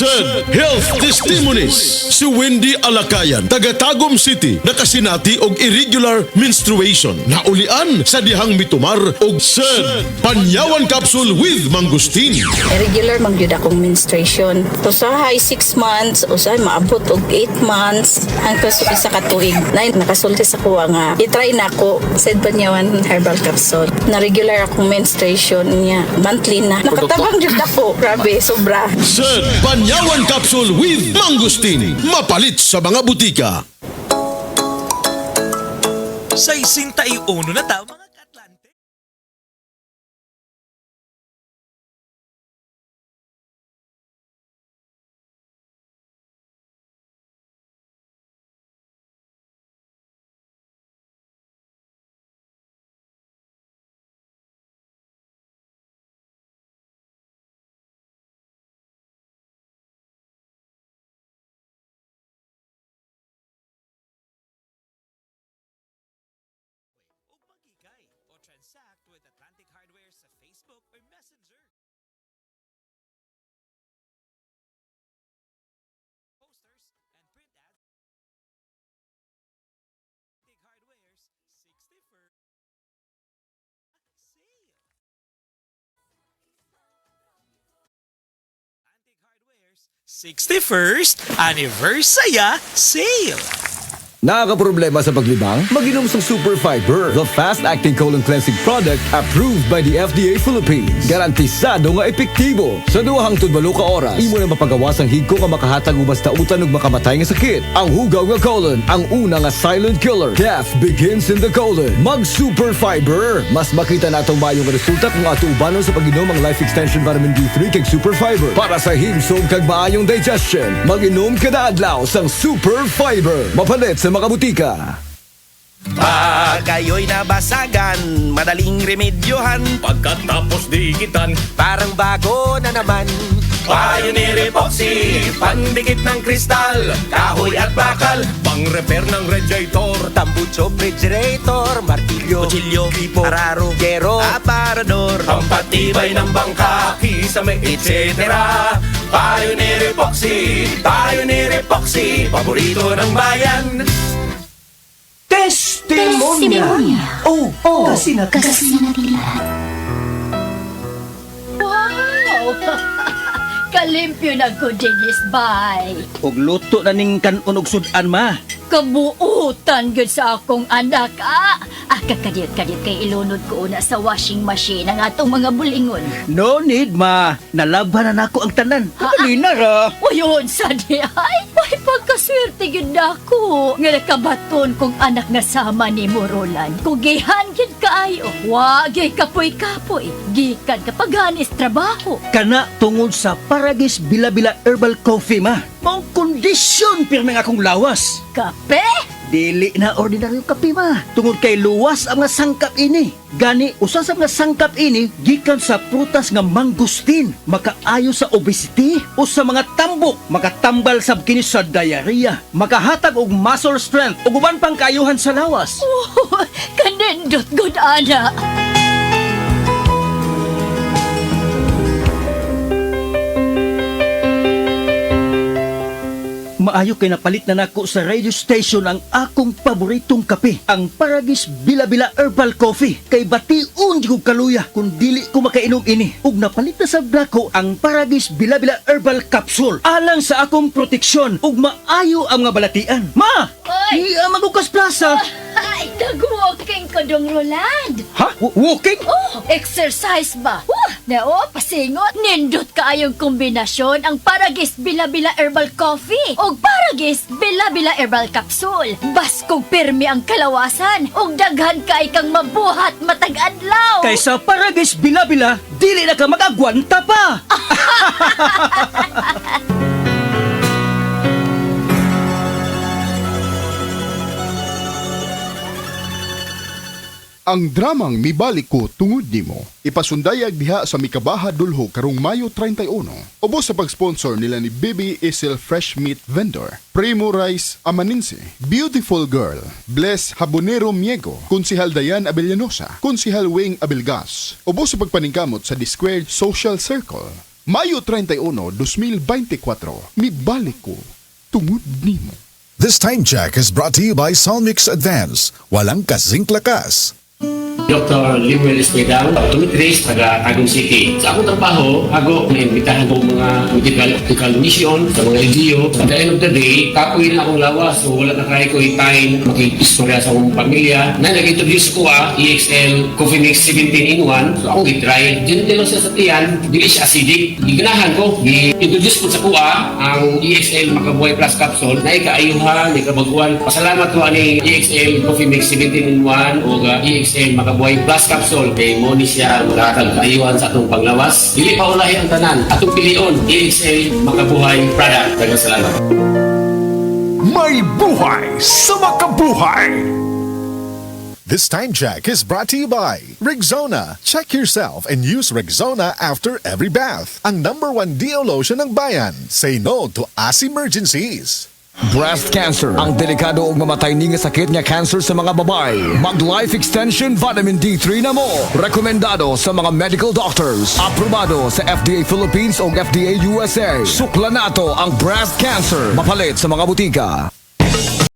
Said Health Testimonies. Si Wendy Alakayan, taga Tagum City, nakasinati og irregular menstruation. Naulian sa dihang mitumar og Said Panyawan Capsule with Mangustin. Irregular magyud akong menstruation. Usahay 6 months, usahay maabot og 8 months hangtod sa isa ka tuig. Nakasulti sa kuha nga i-try na ako Said Panyawan Herbal Capsule. Na regular akong menstruation niya monthly na. Nakatabang jud ako. Grabe, sobra. Said Panyawan Capsule with Mangustin. Mapalit sa mga butika. Sa 61 na ta, mga Katlante. O magigay o transact with Atlantic Hardware sa Facebook or Messenger. Posters and print ads. Atlantic Hardware's 61st sale. Atlantic Hardware's 61st anniversary sale. Nakakaproblema sa paglibang? Mag-inom sa Super Fiber, the fast-acting colon cleansing product approved by the FDA Philippines. Garantisado nga epektibo. Sa 2 hangtod 8 ka oras, imo na mapagawas ang higko nga makahatag og basta utan ug makamatay nga sakit. Ang hugaw nga colon, ang una nga silent killer. Death begins in the colon. Mag-Super Fiber. Mas makita natong mayong resulta kung ato ubanon sa pag-inom ang Life Extension Vitamin D3 kag Super Fiber. Para sa himsog kag maayong digestion, mag-inom kada adlaw sang Super Fiber. Mapalit sa mga butika. Pag kayo'y nabasagan, madaling remedyohan. Pagkatapos dikitan, Parang bago na naman. Pioneer Epoxy, pandikit ng kristal, kahoy at bakal, pang-repair ng radiator. Tambucho, refrigerator, martilyo, Kutsilyo, gripo, araro, gero, aparador. Ang patibay ng bangka, kisame, etc. Pioneer Epoxy, paborito ng bayan. Testimonya. Oh, kasi natila. Wow! Kalimpyo na ko dinis bay. Og luto na ning kanon og sudan ma. Kabuutan gud sa akong anak kakadiyot kay ilunod ko una sa washing machine ang atong mga bulingon. No need ma. Nalaban na nako ang tanan. Kanina ra. Uyon sa di ay pagkaswerte gud ako nga nakabaton kong anak nga sama ni Morolan. Kugihan gid kaayo. Wa gyud kapoy-kapoy. Gikan kapaganis trabaho. Kana tungod sa Paragis Bila-Bila Herbal Coffee ma. Mong kondisyon pirmi nga akong lawas. Kape? Dili na ordinaryo kape ma. Tungod kay luwas ang mga sangkap ini. Gani, usa sa mga sangkap ini, gikan sa prutas nga mangustin. Makaayo sa obesity o sa mga tambok. Makatambal sab kini sa diarrhea. Makahatag og muscle strength ug uban pang kaayuhan sa lawas. Oh, kanindot gud ana. Maayo kay napalit na nako sa radio station ang akong paboritong kape, ang Paragis Bila-Bila Herbal Coffee. Kay bation di ko kaluya kung dili ko makainom ini. Ug napalit na sa nako ang Paragis Bila-Bila Herbal Capsule. Alang sa akong proteksyon ug maayo ang mga balatian. Ma! Oy! Magukas Plaza! Ay, nag-walking ko dong Roland. Ha? Walking? Oh, exercise ba? Nao, pasingot. Nindot kaayong kombinasyon ang Paragis Bila-Bila Herbal Coffee o Paragis Bila-Bila Herbal Capsule. Baskog permi ang kalawasan o daghan kay kang mabuhat matag-adlaw. Kaysa Paragis Bila-Bila, dili na ka mag-agwanta pa! Ang dramang Mibalik Ko Tungod Nimo ipasundayag diha sa Mikabaha Dulho karong Mayo 31. Ubos sa pag-sponsor nila ni Bibi Isel Fresh Meat Vendor, Primo Rice Amaninse, Beautiful Girl, Bless Habonero Miego, Konsihal Dayan Abellanosa, Konsihal Wing Abelgas. Ubos sa pagpaningkamot sa The Squared Social Circle. Mayo 31, 2024, mibalik ko tungod nimo. This time check is brought to you by Salmix Advance. Walang kasing lakas. Dr. Limuel Espedal, optometrist, taga Tagum City. Sa akong trabaho, ako naimbitahan ko mga medical mission sa mga LGU. At the end of the day, kapoy na akong lawas. So wala na kaya ko time makikistorya sa akong pamilya. Na nag-introduce ko EXL Coffee Mix 17-in-1. So akong i-try. Dinitilo siya sa tiyan, dili siya acidic. Iganahan ko, i-introduce ko sa kuha ang EXL Makabuhay Plus Capsule na ikaayuhan, ikabaguan. Pasalamat ko ani EXL Coffee Mix 17-in-1 o EXL Makabuhay Plus Capsule. Kay mo ni siya makakag-ayuhan sa atong panglawas. Dili pa ulahi ang tanan. Atong pilion, EXL Makabuhay product. Daghang salamat. May buhay sa makabuhay! This time check is brought to you by Rexona. Check yourself and use Rexona after every bath. Ang #1 deo lotion ng bayan. Say no to ass emergencies. Breast cancer, ang delikado ug mamatay ni nga sakit nga cancer sa mga babae. Mag Life Extension Vitamin D3 na mo. Rekomendado sa mga medical doctors. Aprobado sa FDA Philippines o FDA USA. Sukla nato ang breast cancer. Mapalit sa mga butika.